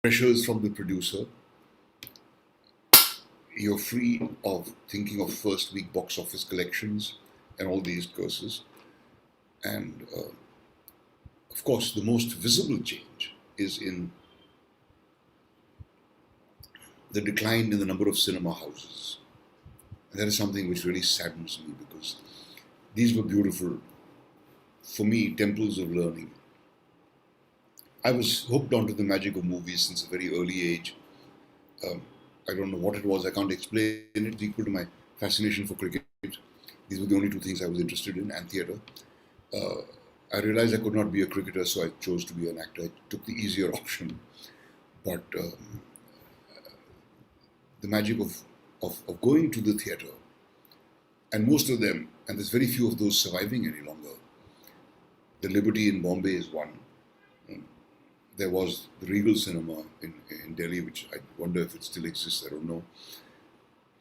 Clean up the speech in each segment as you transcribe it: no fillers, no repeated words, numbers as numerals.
pressures from the producer. You're free of thinking of first week box office collections and all these curses. And of course, the most visible change is in the decline in the number of cinema houses. And that is something which really saddens me because these were beautiful, for me, temples of learning. I was hooked onto the magic of movies since a very early age. Um, I don't know what it was, I can't explain it. It's equal to my fascination for cricket. These were the only two things I was interested in, and theatre. Uh, I realized I could not be a cricketer, so I chose to be an actor. I took the easier option. But the magic of going to the theatre, and most of them, and there's very few of those surviving any longer. The Liberty in Bombay is one. There was the Regal Cinema in Delhi, which I wonder if it still exists, I don't know.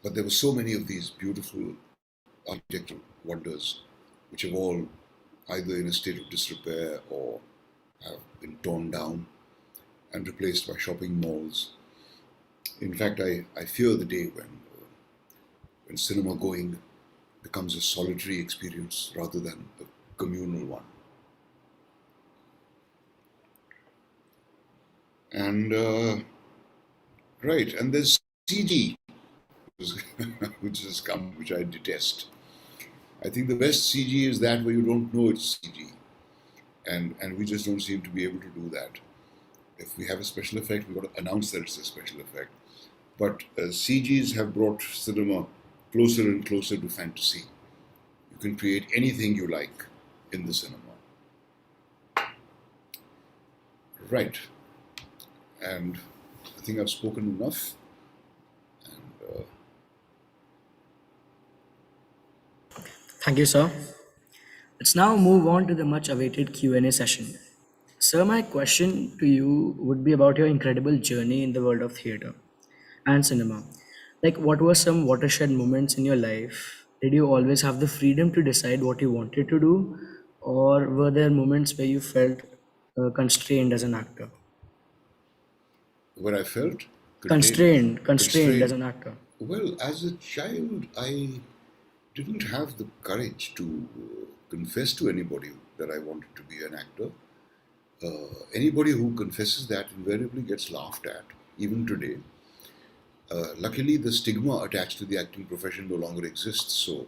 But there were so many of these beautiful architectural wonders, which have all either in a state of disrepair or have been torn down and replaced by shopping malls. In fact, I fear the day when cinema going becomes a solitary experience rather than a communal one. And right, and there's CG, which has come, which I detest. I think the best CG is that where you don't know it's CG, and we just don't seem to be able to do that. If we have a special effect, we've got to announce that it's a special effect. But CGs have brought cinema closer and closer to fantasy. You can create anything you like in the cinema. Right. And I think I've spoken enough. And Thank you, sir. Let's now move on to the much awaited Q&A session. Sir, my question to you would be about your incredible journey in the world of theater and cinema. Like, what were some watershed moments in your life? Did you always have the freedom to decide what you wanted to do, or were there moments where you felt constrained as an actor? where I felt Constrained as constrained. an actor. Well, as a child, I didn't have the courage to confess to anybody that I wanted to be an actor. Anybody who confesses that invariably gets laughed at, even today. Luckily, the stigma attached to the acting profession no longer exists, so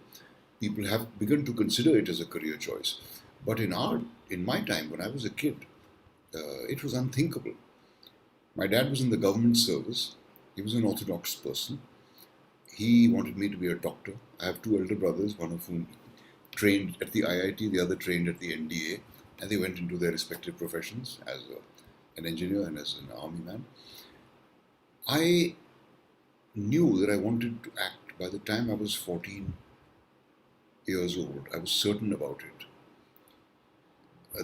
people have begun to consider it as a career choice. But in my time, when I was a kid, it was unthinkable. My dad was in the government service. He was an orthodox person. He wanted me to be a doctor. I have two elder brothers, one of whom trained at the IIT, the other trained at the NDA, and they went into their respective professions as an engineer and as an army man. I knew that I wanted to act by the time I was 14 years old. I was certain about it.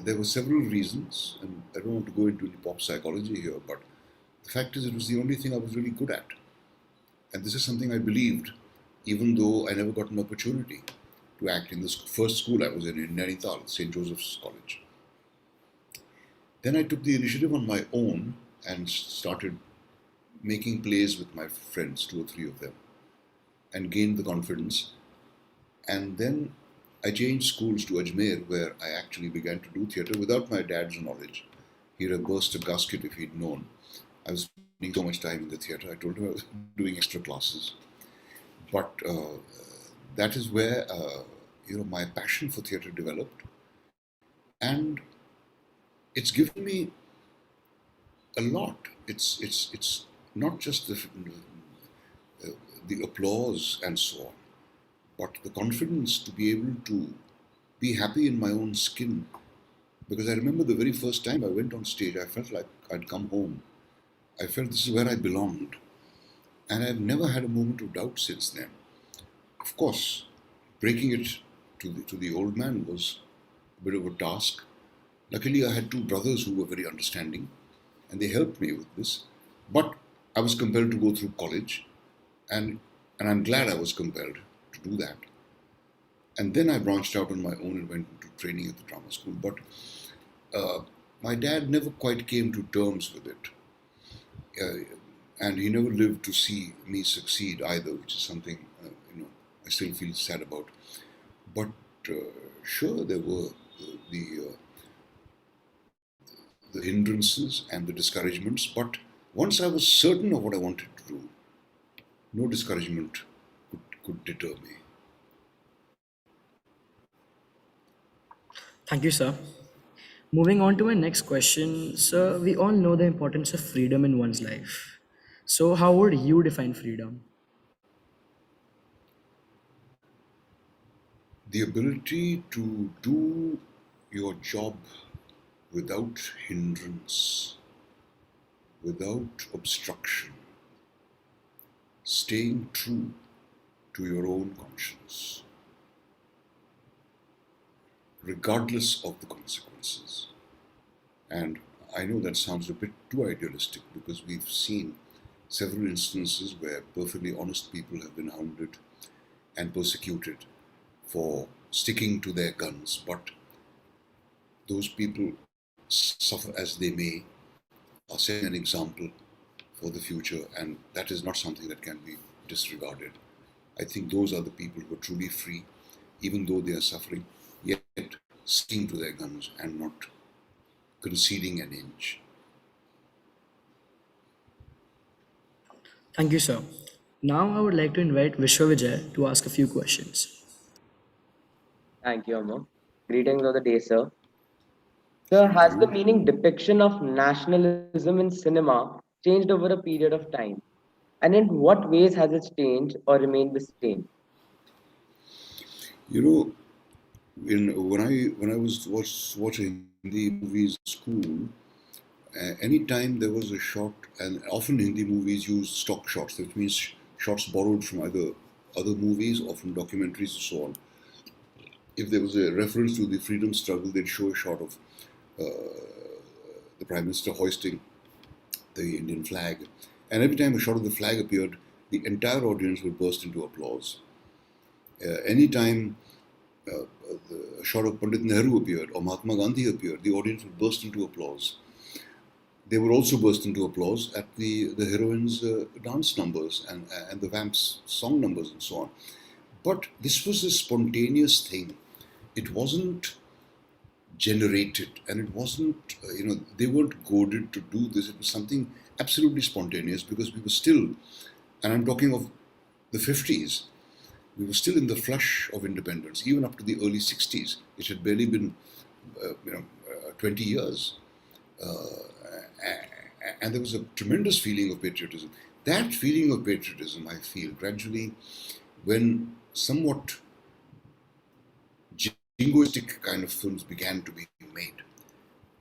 There were several reasons, and I don't want to go into any pop psychology here, but the fact is it was the only thing I was really good at. And this is something I believed, even though I never got an opportunity to act in this first school I was in Nainital, St. Joseph's College. Then I took the initiative on my own and started making plays with my friends, two or three of them, and gained the confidence. And then I changed schools to Ajmer, where I actually began to do theatre without my dad's knowledge. He'd have burst a gasket if he'd known. I was spending so much time in the theatre. I told him I was doing extra classes. But that is where my passion for theatre developed, and it's given me a lot. It's not just the applause and so on, but the confidence to be able to be happy in my own skin. Because I remember the very first time I went on stage, I felt like I'd come home. I felt this is where I belonged. And I've never had a moment of doubt since then. Of course, breaking it to the old man was a bit of a task. Luckily, I had two brothers who were very understanding, and they helped me with this. But I was compelled to go through college, and I'm glad I was compelled to do that. And then I branched out on my own and went into training at the drama school. But uh, my dad never quite came to terms with it. uh, and he never lived to see me succeed either, which is something I still feel sad about. But sure, there were the the hindrances and the discouragements. But once I was certain of what I wanted to do, no discouragement could deter me. Thank you, sir. Moving on to my next question, sir, we all know the importance of freedom in one's life. So, how would you define freedom? The ability to do your job without hindrance, without obstruction, staying true to your own conscience, regardless of the consequences. And I know that sounds a bit too idealistic because we've seen several instances where perfectly honest people have been hounded and persecuted for sticking to their guns. But those people, suffer as they may, are setting an example for the future, and that is not something that can be disregarded. I think those are the people who are truly free, even though they are suffering, yet sticking to their guns and not conceding an inch. Thank you, sir. Now, I would like to invite Vijay to ask a few questions. Thank you, Amar. Greetings of the day, sir. Sir, Same to has the you. meaning depiction of nationalism in cinema changed over a period of time? And in what ways has it changed or remained the same? You know, when I was watching Hindi movies in school, anytime there was a shot, and often Hindi movies use stock shots, which means shots borrowed from either other movies or from documentaries and so on. If there was a reference to the freedom struggle, they'd show a shot of the Prime Minister hoisting the Indian flag. And every time a shot of the flag appeared, the entire audience would burst into applause. Anytime a shot of Pandit Nehru appeared or Mahatma Gandhi appeared, the audience would burst into applause. They would also burst into applause at the heroine's dance numbers and the vamp's song numbers and so on. But this was a spontaneous thing. It wasn't generated, and it wasn't, they weren't goaded to do this. It was something absolutely spontaneous because we were still, and I'm talking of the 50s, we were still in the flush of independence, even up to the early 60s. It had barely been, 20 years. And there was a tremendous feeling of patriotism. That feeling of patriotism, I feel, gradually, when somewhat jingoistic kind of films began to be made,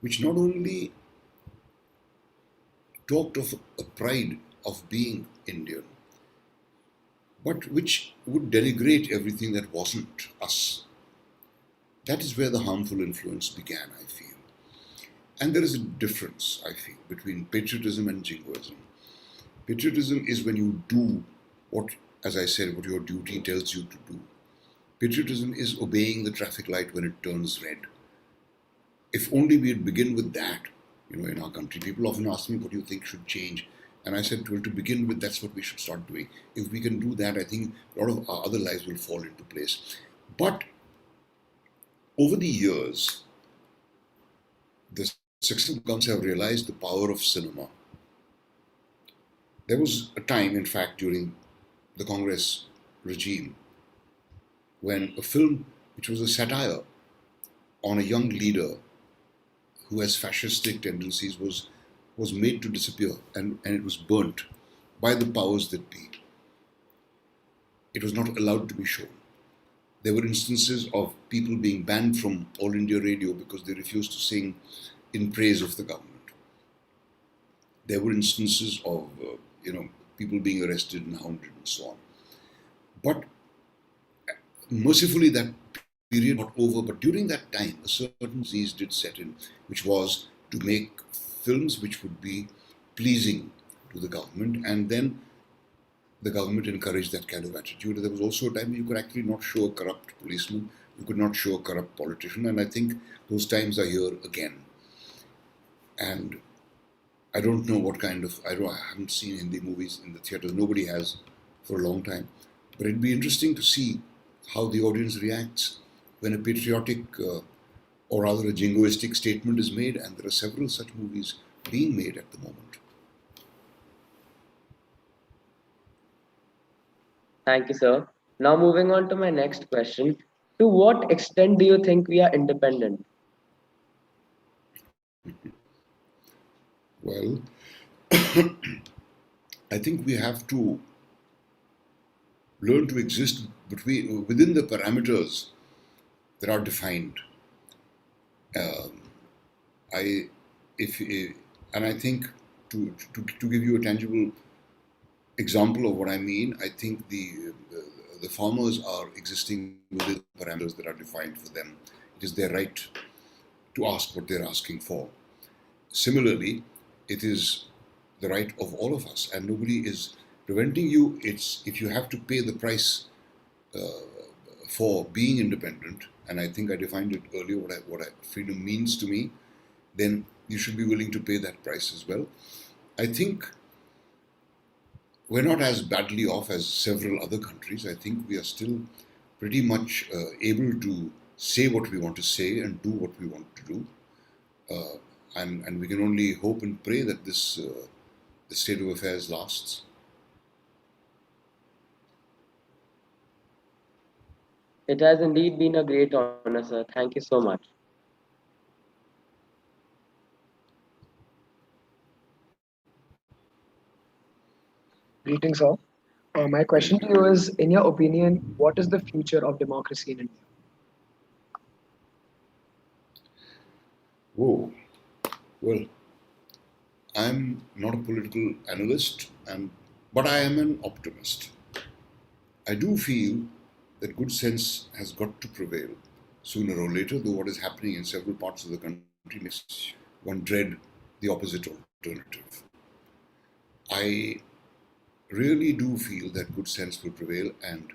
which not only talked of a pride of being Indian, but which would denigrate everything that wasn't us. That is where the harmful influence began, I feel. And there is a difference, I feel, between patriotism and jingoism. Patriotism is when you do what, as I said, what your duty tells you to do. Patriotism is obeying the traffic light when it turns red. If only we'd begin with that, in our country. People often ask me, what do you think should change? And I said, well, to begin with, that's what we should start doing. If we can do that, I think a lot of our other lives will fall into place. But over the years, the successive governments have realized the power of cinema. There was a time, in fact, during the Congress regime, when a film which was a satire on a young leader who has fascistic tendencies was made to disappear, and it was burnt by the powers that be. It was not allowed to be shown. There were instances of people being banned from All India Radio because they refused to sing in praise of the government. There were instances of people being arrested and hounded and so on. But mercifully, that period got over. But during that time, a certain disease did set in, which was to make films which would be pleasing to the government, and then the government encouraged that kind of attitude. There was also a time when you could actually not show a corrupt policeman, you could not show a corrupt politician, and I think those times are here again. And I don't know what kind of, I haven't seen Hindi movies in the theaters. Nobody has for a long time. But it'd be interesting to see how the audience reacts when a patriotic or rather a jingoistic statement is made, and there are several such movies being made at the moment. Thank you, sir. Now, moving on to my next question. To what extent do you think we are independent? Well, I think we have to learn to exist within the parameters that are defined. Um, I, if, and I think to give you a tangible example of what I mean, I think the farmers are existing within parameters that are defined for them. It is their right to ask what they're asking for. Similarly, it is the right of all of us, and nobody is preventing you. It's if you have to pay the price for being independent, and I think I defined it earlier what freedom means to me, then you should be willing to pay that price as well. I think we're not as badly off as several other countries. I think we are still pretty much able to say what we want to say and do what we want to do. Uh, and we can only hope and pray that this state of affairs lasts. It has indeed been a great honor, sir. Thank you so much. Greetings, sir. My question to you is, in your opinion, what is the future of democracy in India? Whoa. Well, I'm not a political analyst, but I am an optimist. I do feel that good sense has got to prevail sooner or later, though what is happening in several parts of the country makes one dread the opposite alternative. I really do feel that good sense will prevail, and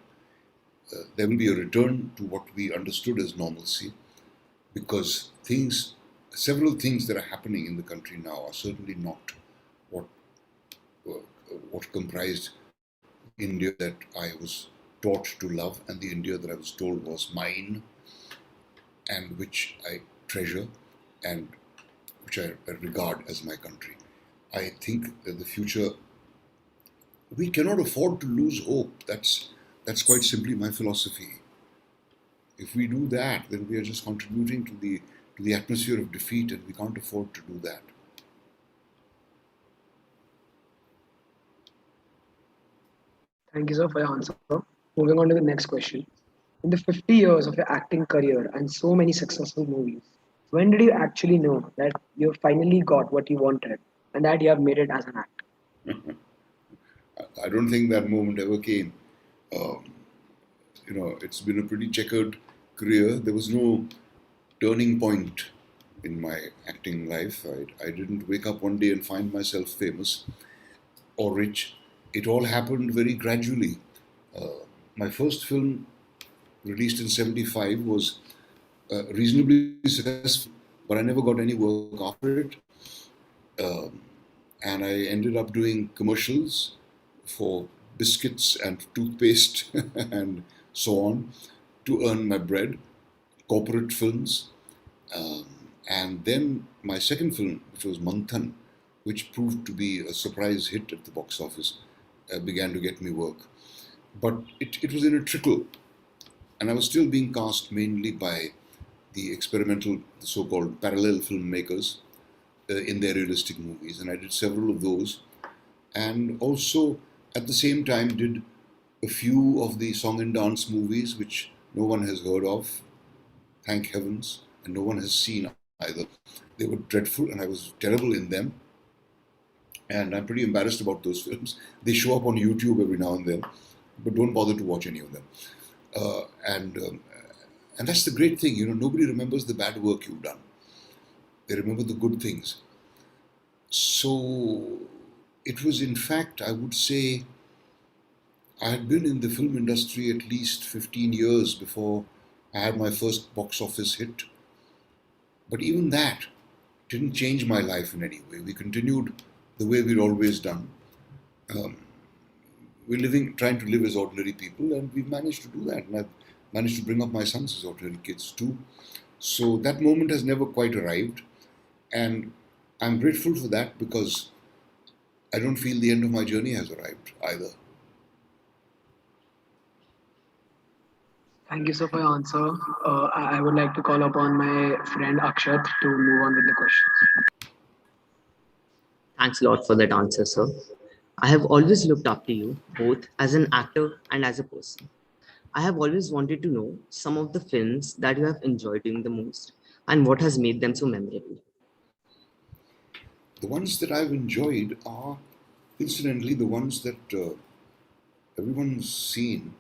there will be a return to what we understood as normalcy, because several things that are happening in the country now are certainly not what uh, what comprised India that I was taught to love, and the India that I was told was mine, and which I treasure, and which I regard as my country. I think that the future, we cannot afford to lose hope. That's quite simply my philosophy. If we do that, then we are just contributing to the atmosphere of defeat, and we can't afford to do that. Thank you, sir, for your answer. Moving on to the next question. In the 50 years of your acting career and so many successful movies, when did you actually know that you finally got what you wanted and that you have made it as an actor? I don't think that moment ever came. Um, it's been a pretty checkered career. There was no turning point in my acting life. I didn't wake up one day and find myself famous or rich. It all happened very gradually. My first film, released in '75, was reasonably successful, but I never got any work after it. Um, and I ended up doing commercials for biscuits and toothpaste and so on to earn my bread, corporate films. Um, and then my second film, which was Manthan, which proved to be a surprise hit at the box office, began to get me work. But it was in a trickle, and I was still being cast mainly by the experimental, so called parallel filmmakers in their realistic movies. And I did several of those, and also at the same time did a few of the song and dance movies which no one has heard of, thank heavens, and no one has seen either. They were dreadful, and I was terrible in them. And I'm pretty embarrassed about those films. They show up on YouTube every now and then, but don't bother to watch any of them. Uh, and um, and that's the great thing, nobody remembers the bad work you've done. They remember the good things. So it was, in fact, I would say, I had been in the film industry at least 15 years before I had my first box office hit. But even that didn't change my life in any way. We continued the way we'd always done. We're trying to live as ordinary people, and we've managed to do that. And I've managed to bring up my sons as ordinary kids too. So that moment has never quite arrived, and I'm grateful for that because I don't feel the end of my journey has arrived either. Thank you, sir, for your answer. I would like to call upon my friend Akshat to move on with the questions. Thanks a lot for that answer, sir. I have always looked up to you, both as an actor and as a person. I have always wanted to know some of the films that you have enjoyed doing the most and what has made them so memorable. The ones that I've enjoyed are, incidentally, the ones that everyone's seen.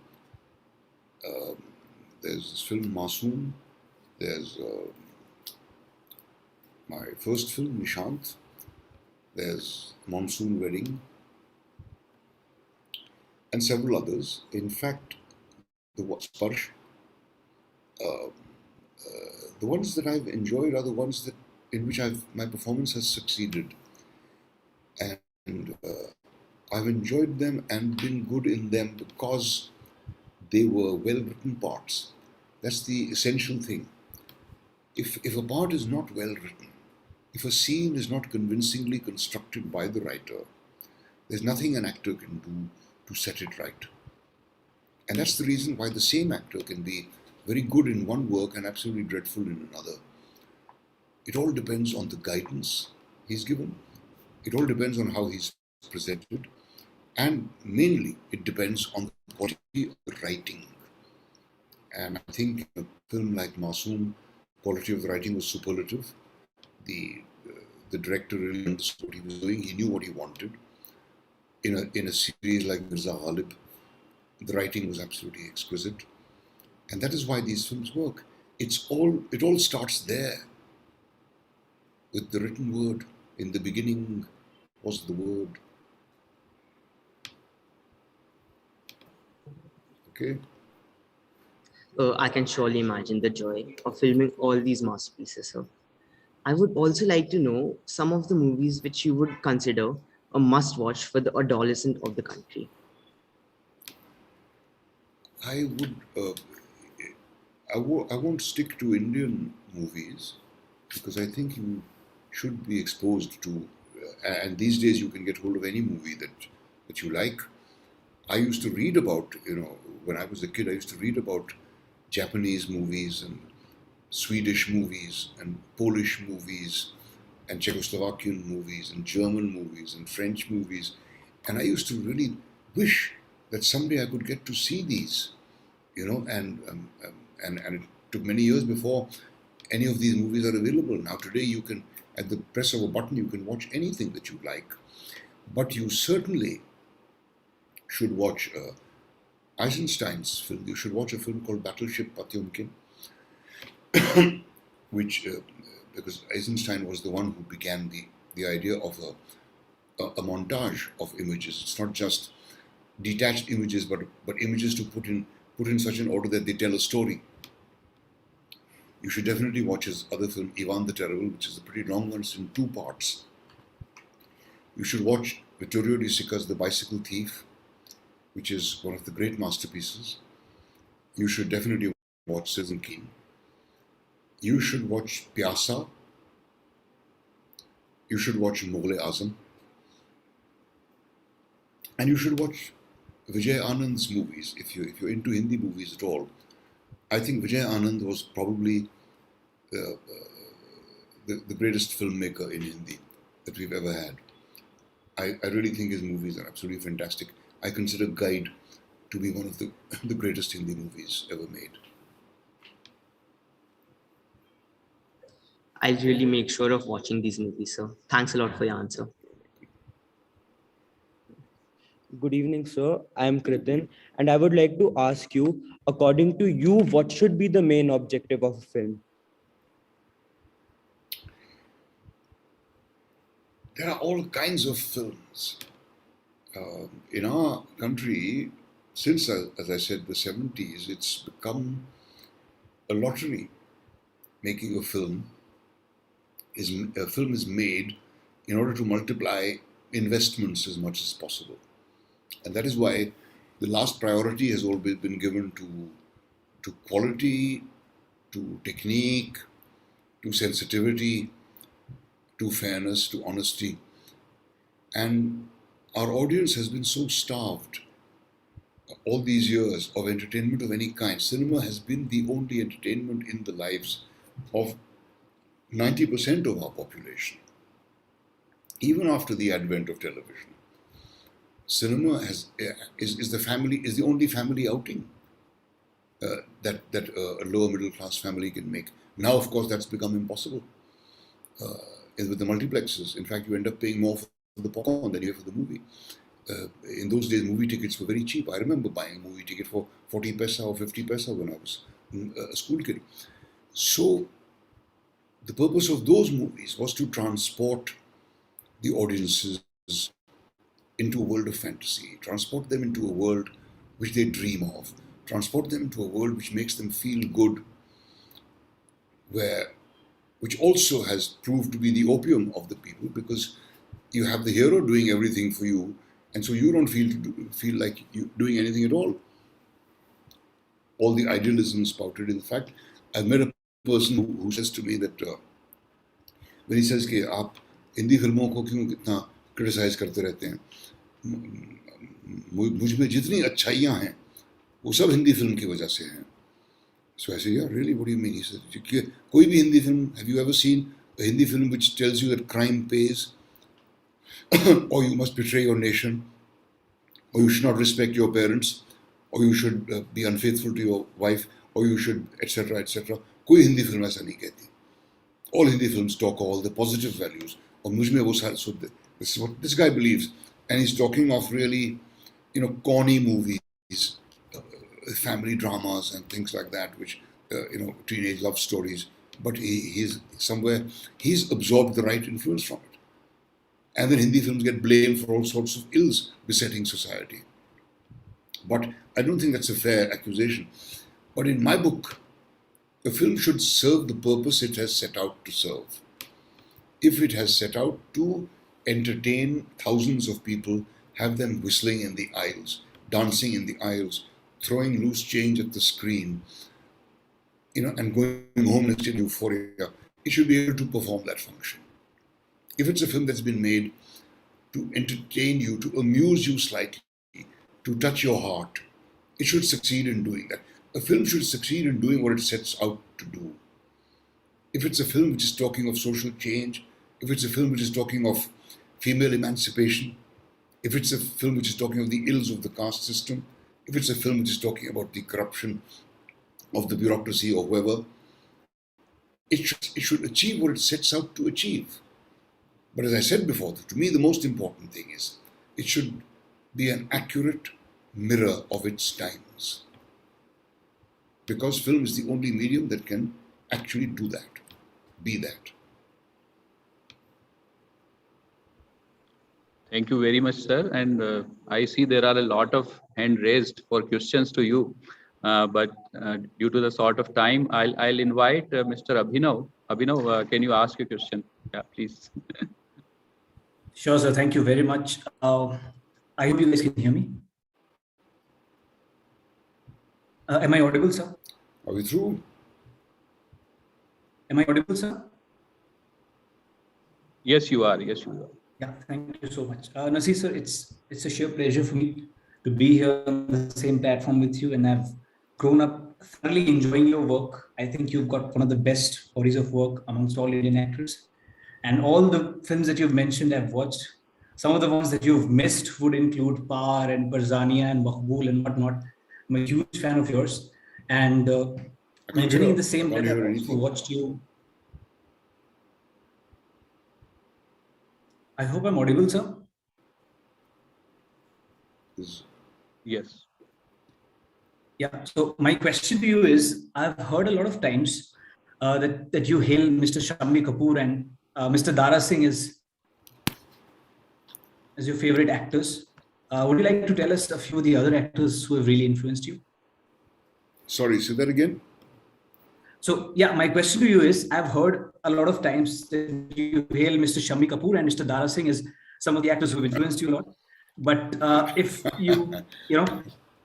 There's this film Masoom. There's my first film Nishant. There's Monsoon Wedding, and several others. In fact, the Sparsh, the ones that I've enjoyed are the ones that in which my performance has succeeded, and I've enjoyed them and been good in them because they were well written parts. That's the essential thing. If a part is not well written, if a scene is not convincingly constructed by the writer, there's nothing an actor can do to set it right. And that's the reason why the same actor can be very good in one work and absolutely dreadful in another. It all depends on the guidance he's given. It all depends on how he's presented. And mainly, it depends on the quality of the writing. And I think in a film like Masoom, quality of the writing was superlative. The the director really understood what he was doing. He knew what he wanted. In a series like Mirza Ghalib, the writing was absolutely exquisite, and that is why these films work. It all starts there with the written word. In the beginning was the word. Okay. I can surely imagine the joy of filming all these masterpieces, sir. I would also like to know some of the movies which you would consider a must watch for the adolescent of the country. I would. I won't stick to Indian movies because I think you should be exposed to. And these days, you can get hold of any movie that you like. I used to read about, when I was a kid, I used to read about Japanese movies and Swedish movies and Polish movies and Czechoslovakian movies and German movies and French movies. And I used to really wish that someday I could get to see these, and it took many years before any of these movies are available. Now today you can, at the press of a button, you can watch anything that you like. But you certainly should watch Eisenstein's film. You should watch a film called Battleship Potemkin, which because Eisenstein was the one who began the idea of a montage of images. It's not just detached images, but images to put in such an order that they tell a story. You should definitely watch his other film, Ivan the Terrible, which is a pretty long one. It's in two parts. You should watch Vittorio De Sica's The Bicycle Thief, which is one of the great masterpieces. You should definitely watch Citizen Kane. You should watch Pyasa. You should watch Mughal-e-Azam. And you should watch Vijay Anand's movies. If you're into Hindi movies at all, I think Vijay Anand was probably the greatest filmmaker in Hindi that we've ever had. I really think his movies are absolutely fantastic. I consider Guide to be one of the greatest Hindi movies ever made. I'll really make sure of watching these movies, sir. Thanks a lot for your answer. Good evening, sir. I am Kritin, and I would like to ask you, according to you, what should be the main objective of a film? There are all kinds of films. In our country, since, as I said, the 70s, it's become a lottery making a film. a film is made in order to multiply investments as much as possible. And that is why the last priority has always been given to quality, to technique, to sensitivity, to fairness, to honesty. And our audience has been so starved all these years of entertainment of any kind. Cinema has been the only entertainment in the lives of 90% of our population. Even after the advent of television, cinema is the only family outing that a lower middle class family can make. Now, of course, that's become impossible with the multiplexes. In fact, you end up paying more for the popcorn than you have for the movie. In those days, movie tickets were very cheap. I remember buying a movie ticket for 40 paisa or 50 paisa when I was a school kid. So, the purpose of those movies was to transport the audiences into a world of fantasy, transport them into a world which they dream of, transport them into a world which makes them feel good, which also has proved to be the opium of the people, because you have the hero doing everything for you, and so you don't feel like you doing anything at all. All the idealism spouted. In fact, I've met a person who says to me that when he says कि आप हिंदी फिल्मों को क्यों इतना criticise करते रहते हैं, मुझ में जितनी अच्छाइयाँ हैं वो सब हिंदी फिल्म की वजह से हैं. So I say, yeah, really, what do you mean? He said, कोई भी Hindi film, have you ever seen a Hindi film which tells you that crime pays, or you must betray your nation, or you should not respect your parents, or you should be unfaithful to your wife, or you should, etc., etc. कोई Hindi film ऐसा नहीं कहती. All Hindi films talk all the positive values. और मुझ में वो सारे, so this is what this guy believes, and he's talking of really, corny movies, family dramas and things like that, which teenage love stories. But he's absorbed the right influence from it, and then Hindi films get blamed for all sorts of ills besetting society. But I don't think that's a fair accusation. But in my book, a film should serve the purpose it has set out to serve. If it has set out to entertain thousands of people, have them whistling in the aisles, dancing in the aisles, throwing loose change at the screen, and going home next in euphoria, it should be able to perform that function. If it's a film that's been made to entertain you, to amuse you slightly, to touch your heart, it should succeed in doing that. A film should succeed in doing what it sets out to do. If it's a film which is talking of social change, if it's a film which is talking of female emancipation, if it's a film which is talking of the ills of the caste system, if it's a film which is talking about the corruption of the bureaucracy or whoever, it should achieve what it sets out to achieve. But as I said before, to me the most important thing is it should be an accurate mirror of its times. Because film is the only medium that can actually do that, be that. Thank you very much, sir. And I see there are a lot of hand raised for questions to you. But due to the sort of time, I'll invite Mr. Abhinav. Abhinav, can you ask a question? Yeah, please. Sure, sir. Thank you very much. I hope you guys can hear me. Am I audible, sir? Are we through? Am I audible, sir? Yes, you are. Yes, you are. Yeah, thank you so much. Naseer, sir, it's a sheer pleasure for me to be here on the same platform with you, and I've grown up thoroughly enjoying your work. I think you've got one of the best bodies of work amongst all Indian actors. And all the films that you've mentioned, I've watched. Some of the ones that you've missed would include Par and Barzania and Maqbool and whatnot. I'm a huge fan of yours. And joining in the same breath, I've also watched you. I hope I'm audible, sir. Yes. Yeah. So my question to you is, I've heard a lot of times that you hail Mr. Shammi Kapoor and Mr. Dara Singh as your favorite actors. Would you like to tell us a few of the other actors who have really influenced you? Sorry, say that again. So yeah, my question to you is: I've heard a lot of times that you hail Mr. Shami Kapoor and Mr. Dara Singh as some of the actors who have influenced you a lot. But if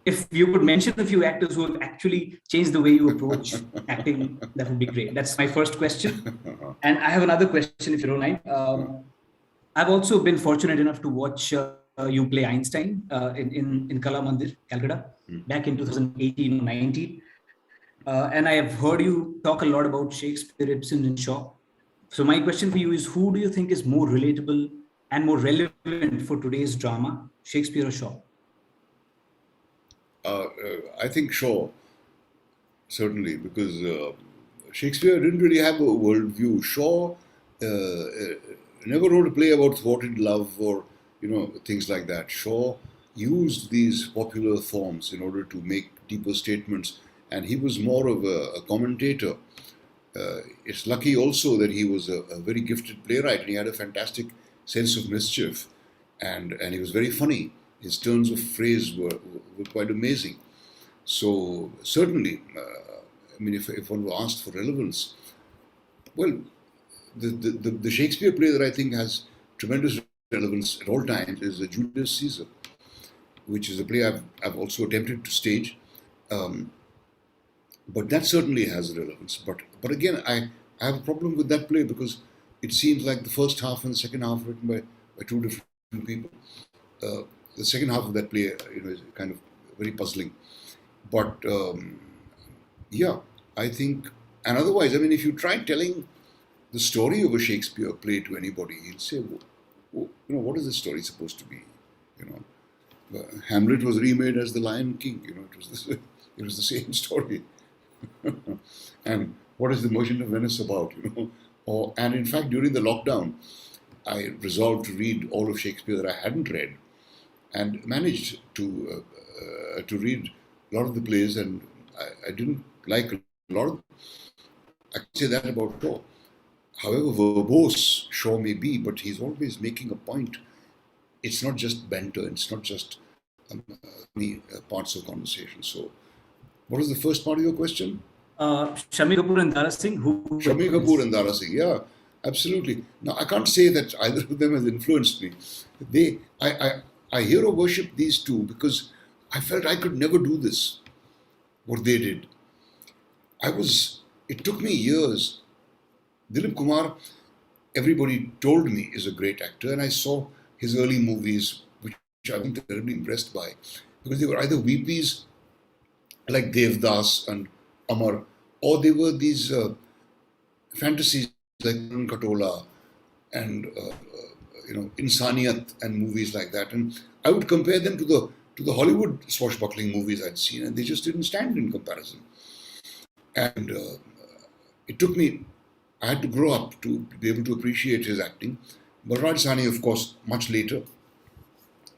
if you could mention a few actors who have actually changed the way you approach acting, that would be great. That's my first question. And I have another question, if you don't mind. I've also been fortunate enough to watch you play Einstein in Kala Mandir, Calcutta, back in 2018 or 19. And I have heard you talk a lot about Shakespeare, Ibsen, and Shaw. So my question for you is: who do you think is more relatable and more relevant for today's drama, Shakespeare or Shaw? I think Shaw, certainly, because Shakespeare didn't really have a worldview. Shaw never wrote a play about thwarted love or things like that. Shaw used these popular forms in order to make deeper statements, and he was more of a commentator. It's lucky also that he was a very gifted playwright and he had a fantastic sense of mischief, and he was very funny. His turns of phrase were quite amazing. So certainly, I mean, if one were asked for relevance, well, the Shakespeare play that I think has tremendous relevance at all times is the Julius Caesar, which is a play I've also attempted to stage. Um, but that certainly has relevance. But again, I have a problem with that play because it seems like the first half and the second half written by two different people. Uh, the second half of that play, is kind of very puzzling. But yeah, I think, and otherwise, I mean, if you try telling the story of a Shakespeare play to anybody, he'll say, what is this story supposed to be? You Hamlet was remade as the Lion King. It was the same story. And what is the Merchant of Venice about? And in fact, during the lockdown, I resolved to read all of Shakespeare that I hadn't read, and managed to read a lot of the plays, and I didn't like a lot of. I can say that about Shaw. However verbose Shaw may be, but he's always making a point. It's not just banter. It's not just many parts of conversation. So, what was the first part of your question? Shami Kapoor and Dara Singh, who Shami Kapoor and Dara Singh, yeah, absolutely. Now I can't say that either of them has influenced me. I hero worship these two because I felt I could never do this, what they did. It took me years. Dilip Kumar, everybody told me is a great actor, and I saw his early movies, which I wasn't terribly impressed by, because they were either weepies like Devdas and Amar, or they were these fantasies like Katola and Insaniyat and movies like that. And I would compare them to the Hollywood swashbuckling movies I'd seen, and they just didn't stand in comparison. And it took me, I had to grow up to be able to appreciate his acting. Barraj Sani, of course, much later.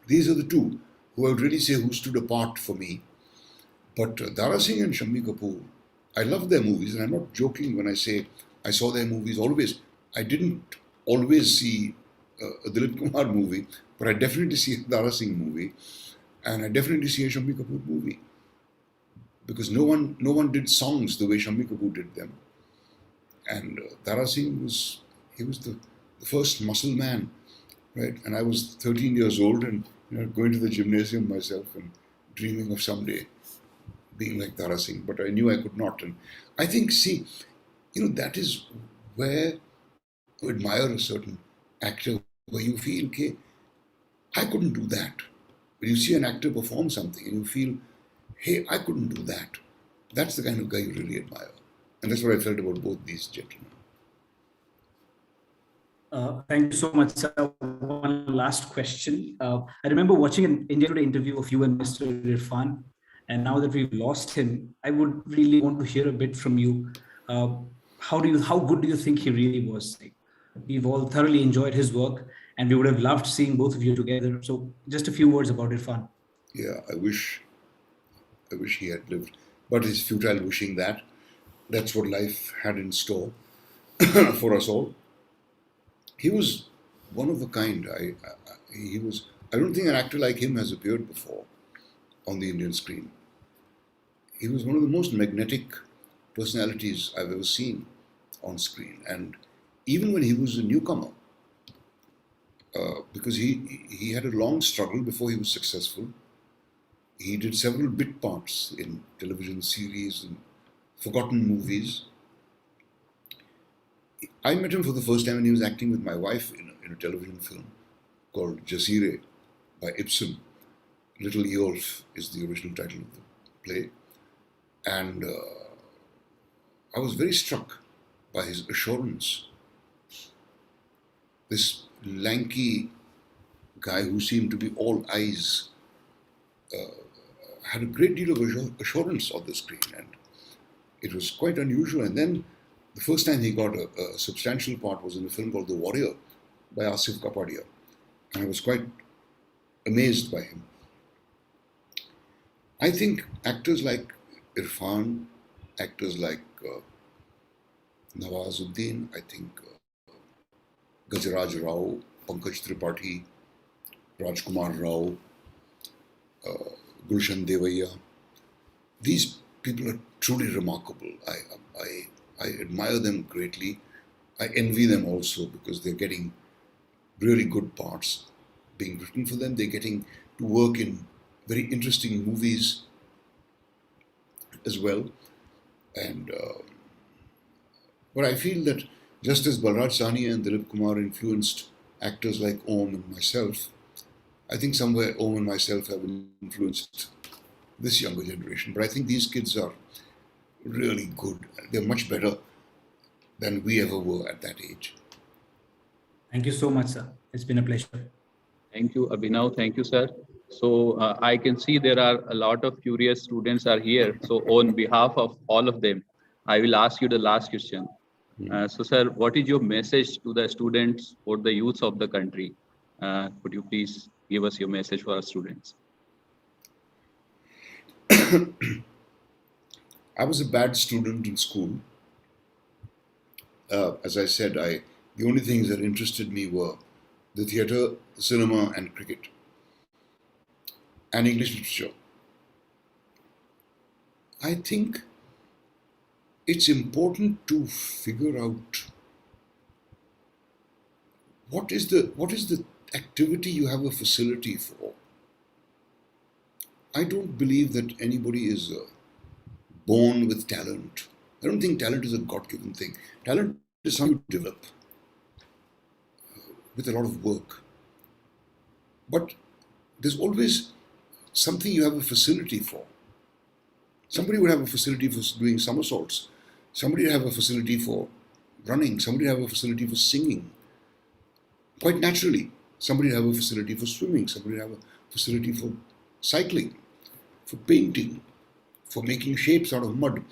These are the two who I would really say who stood apart for me. But Dara Singh and Shami Kapoor, I love their movies, and I'm not joking when I say I saw their movies always. I didn't always see a Dilip Kumar movie, but I definitely see a Dara Singh movie, and I definitely see a Shami Kapoor movie, because no one did songs the way Shami Kapoor did them, and Dara Singh was the first muscle man, right? And I was 13 years old and going to the gymnasium myself and dreaming of someday being like Dara Singh, but I knew I could not. And I think, see, that is where you admire a certain actor, where you feel, okay, I couldn't do that. When you see an actor perform something and you feel, hey, I couldn't do that. That's the kind of guy you really admire. And that's what I felt about both these gentlemen. Thank you so much, sir. One last question. I remember watching an India Today interview of you and Mr. Irfan, and now that we've lost him, I would really want to hear a bit from you. How good do you think he really was? Like, we've all thoroughly enjoyed his work, and we would have loved seeing both of you together. So, just a few words about Irfan. Yeah, I wish he had lived, but it's futile wishing that. That's what life had in store for us all. He was one of a kind. He was. I don't think an actor like him has appeared before on the Indian screen. He was one of the most magnetic personalities I've ever seen on screen. And even when he was a newcomer, because he had a long struggle before he was successful. He did several bit parts in television series and forgotten movies. I met him for the first time when he was acting with my wife in a television film called Jasire by Ibsen. Little Eolf is the original title of the play. And I was very struck by his assurance. This lanky guy who seemed to be all eyes had a great deal of assurance on the screen, and it was quite unusual. And then the first time he got a substantial part was in a film called The Warrior by Asif Kapadia, and I was quite amazed by him. I think actors like Irfan, actors like Nawazuddin, I think Gajaraj Rao, Pankaj Tripathi, Rajkumar Rao, Gulshan Devaya. These people are truly remarkable. I admire them greatly. I envy them also because they're getting really good parts being written for them. They're getting to work in very interesting movies as well. And but I feel that just as Balraj Sahni and Dilip Kumar influenced actors like Om and myself, I think somewhere Om and myself have influenced this younger generation. But I think these kids are really good. They're much better than we ever were at that age. Thank you so much, sir. It's been a pleasure. Thank you, Abhinav. Thank you, sir. So I can see there are a lot of curious students are here. So on behalf of all of them, I will ask you the last question. So, sir, what is your message to the students or the youths of the country? Could you please give us your message for our students? I was a bad student in school. As I said, the only things that interested me were the theatre, the cinema, and cricket, and English literature. I think it's important to figure out what is the activity you have a facility for. I don't believe that anybody is born with talent. I don't think talent is a God-given thing. Talent is something you develop with a lot of work. But there's always something you have a facility for. Somebody would have a facility for doing somersaults. Somebody would have a facility for running. Somebody would have a facility for singing. Quite naturally, somebody would have a facility for swimming. Somebody would have a facility for cycling, for painting, for making shapes out of mud,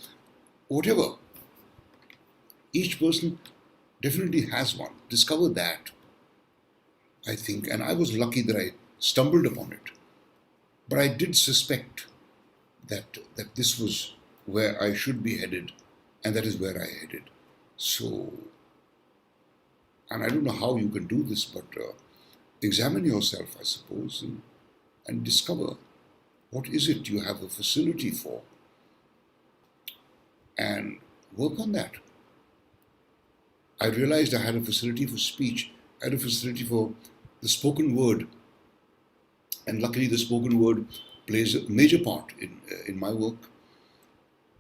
whatever. Each person definitely has one. Discover that, I think, and I was lucky that I stumbled upon it. But I did suspect that this was where I should be headed, and that is where I headed. So, and I don't know how you can do this, but examine yourself, I suppose, and discover what is it you have a facility for, and work on that. I realized I had a facility for speech. I had a facility for the spoken word, and luckily the spoken word plays a major part in my work,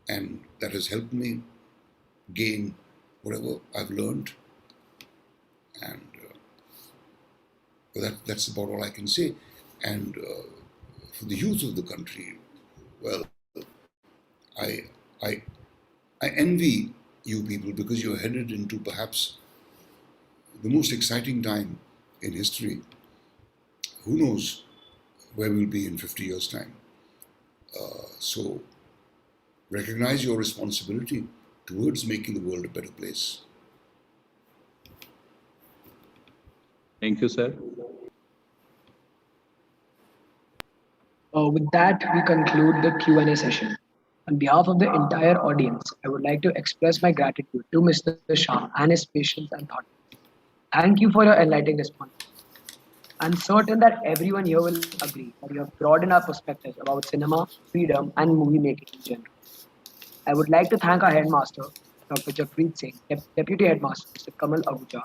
and that has helped me gain whatever I've learned, and that's about all I can say. And for the youth of the country, well, I envy you people because you're headed into perhaps the most exciting time in history. Who knows where we'll be in 50 years' time? So recognize your responsibility towards making the world a better place. Thank you, sir. With that, we conclude the Q&A session. On behalf of the entire audience, I would like to express my gratitude to Mr. Shah and his patience and thought. Thank you for your enlightening response. I'm certain that everyone here will agree that you have broadened our perspectives about cinema, freedom, and movie making in general. I would like to thank our headmaster, Dr. Japreet Singh, Deputy Headmaster, Mr. Kamal Ahuja,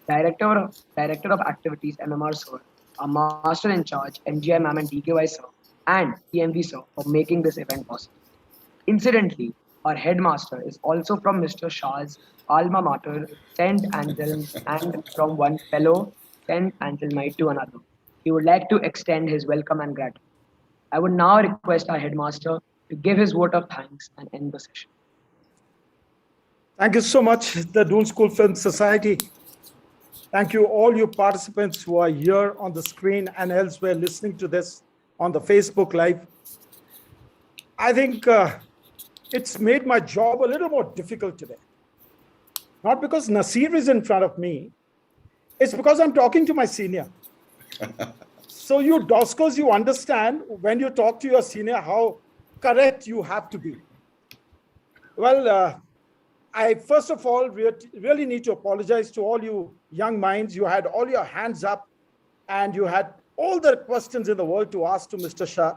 Director of Activities, MMR Sir, our Master in Charge, MGI Ma'am and DKY Sir, and PMV Sir for making this event possible. Incidentally, our headmaster is also from Mr. Shah's alma mater, St. Anselm's, and from one fellow St. Anselmite to another. He would like to extend his welcome and gratitude. I would now request our headmaster to give his vote of thanks and end the session. Thank you so much, the Doon School Film Society. Thank you, all you participants who are here on the screen and elsewhere listening to this on the Facebook Live. I think it's made my job a little more difficult today. Not because Naseer is in front of me, it's because I'm talking to my senior. So you DOSCOs, you understand when you talk to your senior how correct you have to be. Well, I first of all really need to apologize to all you young minds. You had all your hands up and you had all the questions in the world to ask to Mr. Shah.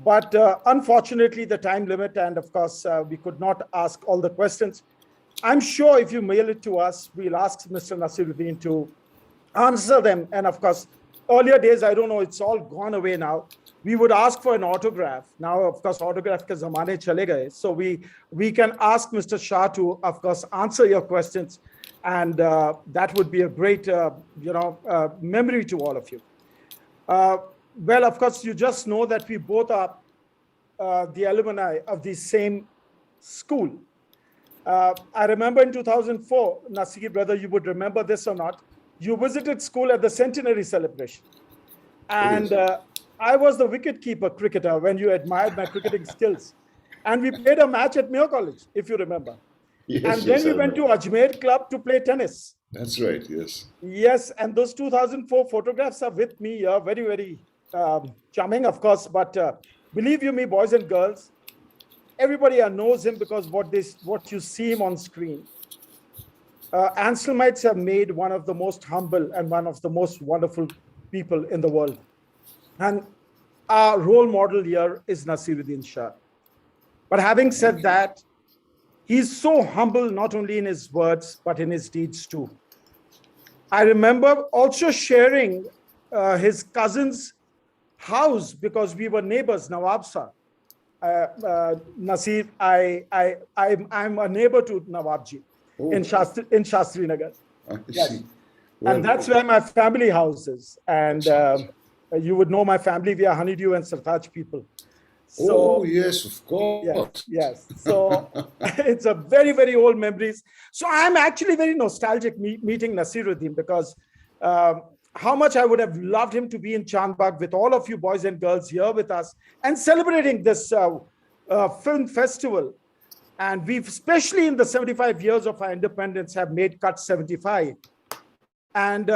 But unfortunately, the time limit, and of course, we could not ask all the questions. I'm sure if you mail it to us, we'll ask Mr. Naseeruddin to answer them. And of course, earlier days, I don't know, it's all gone away now. We would ask for an autograph. Now, of course, autograph ke zamane chale gaye. So we can ask Mr. Shah to, of course, answer your questions. And that would be a great, memory to all of you. Well, of course, you just know that we both are the alumni of the same school. I remember in 2004, Naseer, brother, you would remember this or not, you visited school at the centenary celebration. And I was the wicket-keeper cricketer when you admired my cricketing skills. And we played a match at Mayo College, if you remember. Yes, and then we went to Ajmer Club to play tennis. That's right, yes. Yes, and those 2004 photographs are with me here, very, very charming, of course. But believe you me, boys and girls, everybody knows him because what you see him on screen. Anselmites have made one of the most humble and one of the most wonderful people in the world. And our role model here is Naseeruddin Shah. But having said that, he's so humble, not only in his words, but in his deeds too. I remember also sharing his cousin's house because we were neighbors, Nawab Sir. Naseer, I'm a neighbor to Nawabji in Shastri Nagar. Yes. Well, and that's where my family house is. And you would know my family, we are Honeydew and Sartaj people. So, yes, of course. Yes. So it's a very, very old memories. So I'm actually very nostalgic meeting Naseeruddin because how much I would have loved him to be in Chandbagh with all of you boys and girls here with us and celebrating this film festival. And we've, especially in the 75 years of our independence, have made Cut 75. And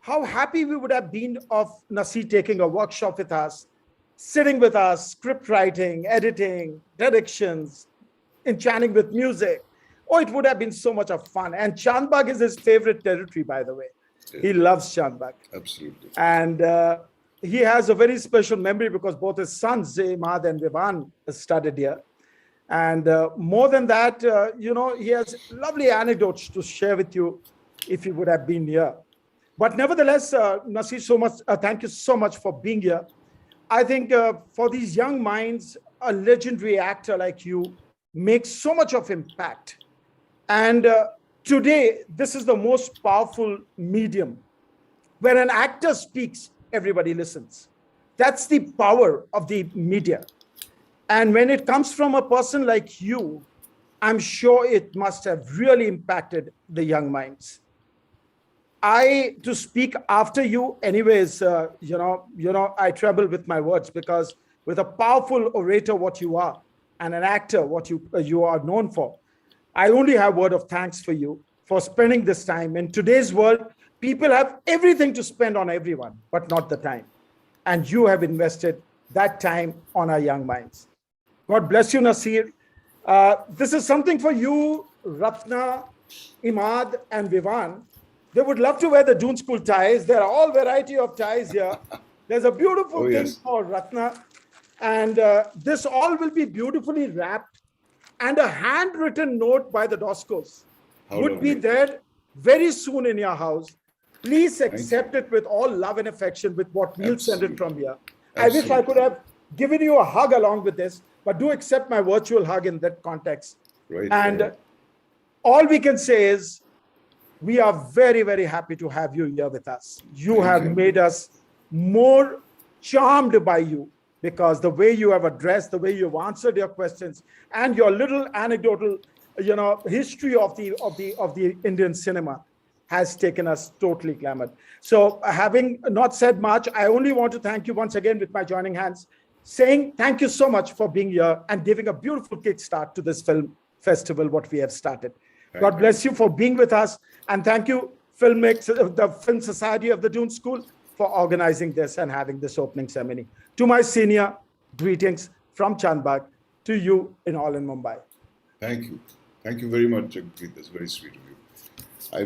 how happy we would have been of Naseer taking a workshop with us, sitting with us, script writing, editing, directions, enchanting with music. Oh, it would have been so much of fun. And Chandbagh is his favorite territory, by the way. Yeah. He loves Chandbagh. Absolutely. And he has a very special memory because both his sons, Imad and Vivan, studied here. And more than that, he has lovely anecdotes to share with you if he would have been here. But nevertheless, Naseer, thank you so much for being here. I think for these young minds, a legendary actor like you makes so much of impact. And today, this is the most powerful medium. Where an actor speaks, everybody listens. That's the power of the media. And when it comes from a person like you, I'm sure it must have really impacted the young minds. To speak after you, anyways, I tremble with my words because with a powerful orator, what you are, and an actor, what you are known for, I only have word of thanks for you for spending this time. In today's world, people have everything to spend on everyone, but not the time. And you have invested that time on our young minds. God bless you, Naseer. This is something for you, Ratna, Imad, and Vivan. They would love to wear the Doon School ties. There are all variety of ties here. There's a beautiful thing for Ratna. And this all will be beautifully wrapped and a handwritten note by the Doscos How would be lovely. there very soon in your house. Please Thank accept you. it with all love and affection with what we'll send it from Absolutely. here. I wish I could Absolutely. have given you a hug along with this, but do accept my virtual hug in that context. Right, And right. all we can say is we are very, very happy to have you here with us. You Thank have you. made us more charmed by you because the way you have addressed, the way you've answered your questions, and your little anecdotal, history of the Indian cinema has taken us totally clamored. So, having not said much, I only want to thank you once again with my joining hands, saying thank you so much for being here and giving a beautiful kickstart to this film festival, what we have started. Thank God you. bless you for being with us. And thank you, the Film Society of the Dune School, for organizing this and having this opening ceremony. To my senior, greetings from Chandbag to you in all in Mumbai. Thank you. Thank you very much, Jagpreet. That's very sweet of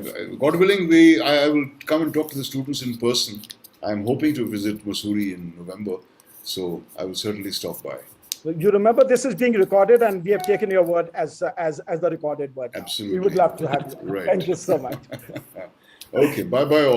you. God willing, I will come and talk to the students in person. I'm hoping to visit Mussoorie in November, so I will certainly stop by. You remember this is being recorded, and we have taken your word as the recorded word. Absolutely. We would love to have you. Right. Thank you so much. Okay, bye bye all.